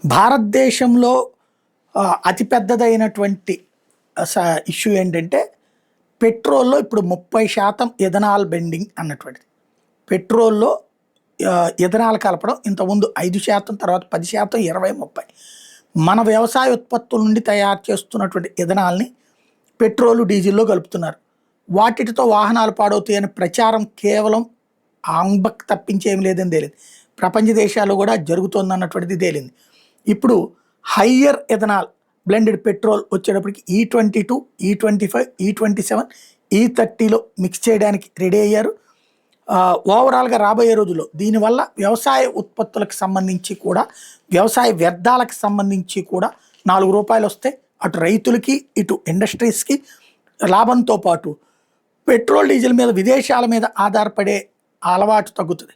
భారతదేశంలో అతిపెద్దదైనటువంటి ఇష్యూ ఏంటంటే పెట్రోల్‌లో ఇప్పుడు 30% ఎథనాల్ బెండింగ్ అన్నటువంటిది. పెట్రోల్‌లో ఎథనాల్ కలపడం ఇంతకుముందు 5% తర్వాత 10%, 20, 30 మన వ్యవసాయ ఉత్పత్తుల నుండి తయారు చేస్తున్నటువంటి ఎథనాల్‌ని పెట్రోలు, డీజిల్‌లో కలుపుతున్నారు. వాటితో వాహనాలు పాడవుతాయని ప్రచారం కేవలం అంబక్ తప్పించి ఏమి లేదని తేలింది. ప్రపంచ దేశాల్లో కూడా జరుగుతోందన్నటువంటిది తేలింది. ఇప్పుడు హయ్యర్ ఎథనాల్ బ్లెండెడ్ పెట్రోల్ వచ్చేటప్పటికి E22, E25, E27, E30లో మిక్స్ చేయడానికి రెడీ అయ్యారు. ఓవరాల్‌గా రాబోయే రోజుల్లో దీనివల్ల వ్యవసాయ ఉత్పత్తులకు సంబంధించి కూడా, వ్యవసాయ వ్యర్థాలకు సంబంధించి కూడా రూ. 4 వస్తాయి. అటు రైతులకి, ఇటు ఇండస్ట్రీస్‌కి లాభంతో పాటు పెట్రోల్, డీజిల్ మీద విదేశాల మీద ఆధారపడే అలవాటు తగ్గుతుంది.